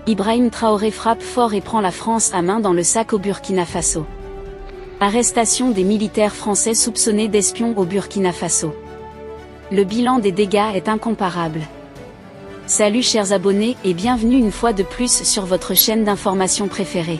Ibrahim Traoré frappe fort et prend la France à main dans le sac au Burkina Faso. Arrestation des militaires français soupçonnés d'espions au Burkina Faso. Le bilan des dégâts est incomparable. Salut chers abonnés et bienvenue une fois de plus sur votre chaîne d'information préférée.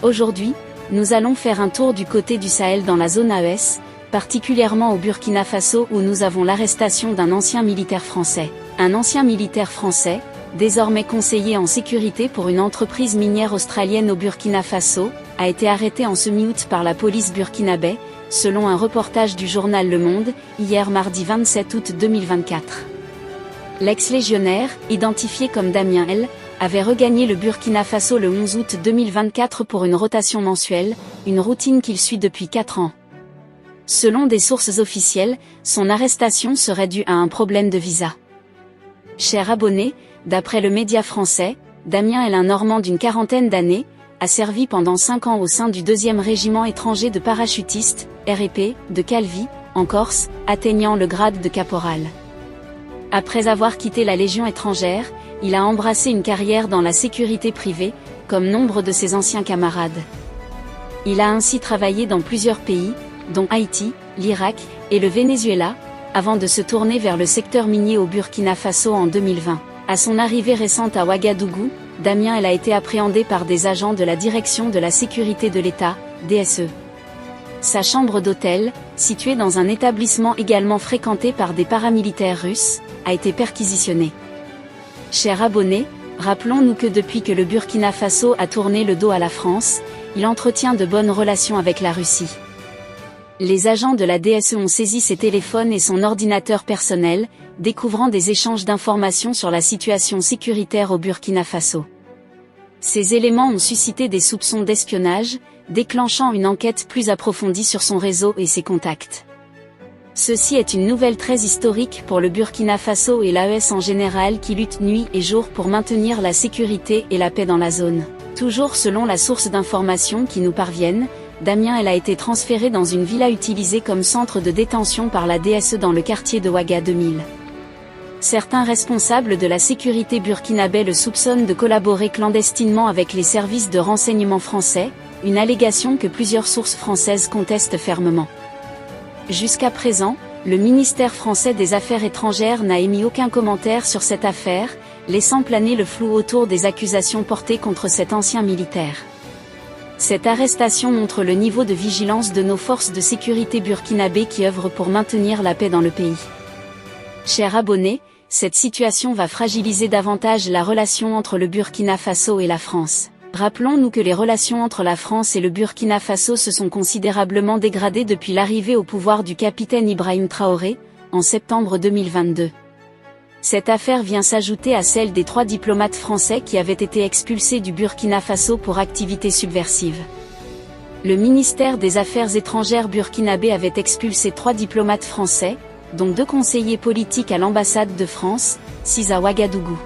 Aujourd'hui, nous allons faire un tour du côté du Sahel dans la zone AES, particulièrement au Burkina Faso où nous avons l'arrestation d'un ancien militaire français. Un ancien militaire français, désormais conseiller en sécurité pour une entreprise minière australienne au Burkina Faso, a été arrêté en semi-août par la police burkinabé, selon un reportage du journal Le Monde, hier mardi 27 août 2024. L'ex-légionnaire, identifié comme Damien L., avait regagné le Burkina Faso le 11 août 2024 pour une rotation mensuelle, une routine qu'il suit depuis 4 ans. Selon des sources officielles, son arrestation serait due à un problème de visa. Chers abonnés, d'après le média français, Damien L., un Normand d'une quarantaine d'années, a servi pendant 5 ans au sein du 2e régiment étranger de parachutistes, REP, de Calvi, en Corse, atteignant le grade de caporal. Après avoir quitté la Légion étrangère, il a embrassé une carrière dans la sécurité privée, comme nombre de ses anciens camarades. Il a ainsi travaillé dans plusieurs pays, dont Haïti, l'Irak et le Venezuela, avant de se tourner vers le secteur minier au Burkina Faso en 2020. À son arrivée récente à Ouagadougou, Damien L. a été appréhendé par des agents de la Direction de la Sécurité de l'État, DSE. Sa chambre d'hôtel, située dans un établissement également fréquenté par des paramilitaires russes, a été perquisitionnée. Chers abonnés, rappelons-nous que depuis que le Burkina Faso a tourné le dos à la France, il entretient de bonnes relations avec la Russie. Les agents de la DSE ont saisi ses téléphones et son ordinateur personnel, découvrant des échanges d'informations sur la situation sécuritaire au Burkina Faso. Ces éléments ont suscité des soupçons d'espionnage, déclenchant une enquête plus approfondie sur son réseau et ses contacts. Ceci est une nouvelle très historique pour le Burkina Faso et l'AES en général qui luttent nuit et jour pour maintenir la sécurité et la paix dans la zone. Toujours selon la source d'informations qui nous parviennent, Damien L. a été transféré dans une villa utilisée comme centre de détention par la DSE dans le quartier de Ouaga 2000. Certains responsables de la sécurité burkinabé le soupçonnent de collaborer clandestinement avec les services de renseignement français, une allégation que plusieurs sources françaises contestent fermement. Jusqu'à présent, le ministère français des Affaires étrangères n'a émis aucun commentaire sur cette affaire, laissant planer le flou autour des accusations portées contre cet ancien militaire. Cette arrestation montre le niveau de vigilance de nos forces de sécurité burkinabé qui œuvrent pour maintenir la paix dans le pays. Chers abonnés, cette situation va fragiliser davantage la relation entre le Burkina Faso et la France. Rappelons-nous que les relations entre la France et le Burkina Faso se sont considérablement dégradées depuis l'arrivée au pouvoir du capitaine Ibrahim Traoré, en septembre 2022. Cette affaire vient s'ajouter à celle des 3 diplomates français qui avaient été expulsés du Burkina Faso pour activités subversives. Le ministère des Affaires étrangères burkinabé avait expulsé 3 diplomates français, dont 2 conseillers politiques à l'ambassade de France, 6 à Ouagadougou.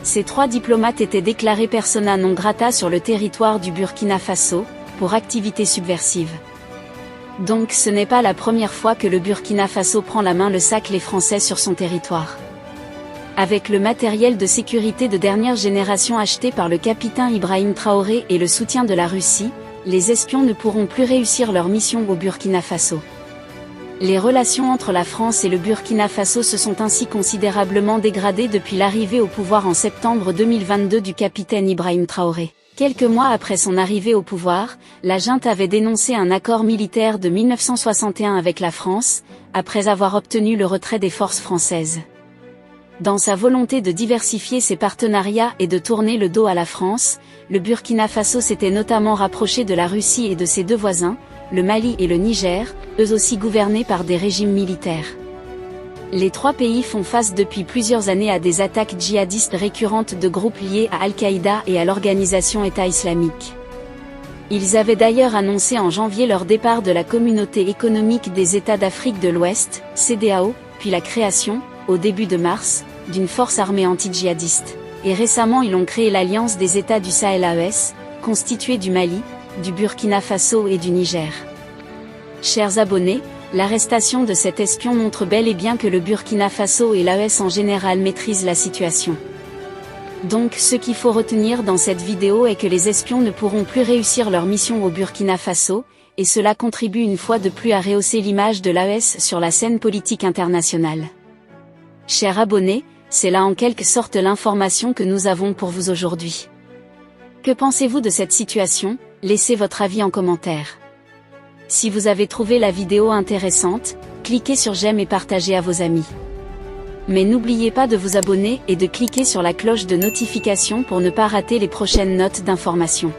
Ces 3 diplomates étaient déclarés persona non grata sur le territoire du Burkina Faso, pour activités subversives. Donc ce n'est pas la première fois que le Burkina Faso prend la main le sac les Français sur son territoire. Avec le matériel de sécurité de dernière génération acheté par le capitaine Ibrahim Traoré et le soutien de la Russie, les espions ne pourront plus réussir leur mission au Burkina Faso. Les relations entre la France et le Burkina Faso se sont ainsi considérablement dégradées depuis l'arrivée au pouvoir en septembre 2022 du capitaine Ibrahim Traoré. Quelques mois après son arrivée au pouvoir, la junte avait dénoncé un accord militaire de 1961 avec la France, après avoir obtenu le retrait des forces françaises. Dans sa volonté de diversifier ses partenariats et de tourner le dos à la France, le Burkina Faso s'était notamment rapproché de la Russie et de ses 2 voisins, le Mali et le Niger, eux aussi gouvernés par des régimes militaires. Les 3 pays font face depuis plusieurs années à des attaques djihadistes récurrentes de groupes liés à Al-Qaïda et à l'organisation État islamique. Ils avaient d'ailleurs annoncé en janvier leur départ de la Communauté économique des États d'Afrique de l'Ouest, CEDEAO, puis la création, au début de mars, d'une force armée anti-djihadiste. Et récemment ils ont créé l'Alliance des États du Sahel AES, constituée du Mali, du Burkina Faso et du Niger. Chers abonnés, l'arrestation de cet espion montre bel et bien que le Burkina Faso et l'AES en général maîtrisent la situation. Donc ce qu'il faut retenir dans cette vidéo est que les espions ne pourront plus réussir leur mission au Burkina Faso, et cela contribue une fois de plus à rehausser l'image de l'AES sur la scène politique internationale. Chers abonnés, c'est là en quelque sorte l'information que nous avons pour vous aujourd'hui. Que pensez-vous de cette situation? Laissez votre avis en commentaire. Si vous avez trouvé la vidéo intéressante, cliquez sur j'aime et partagez à vos amis. Mais n'oubliez pas de vous abonner et de cliquer sur la cloche de notification pour ne pas rater les prochaines notes d'information.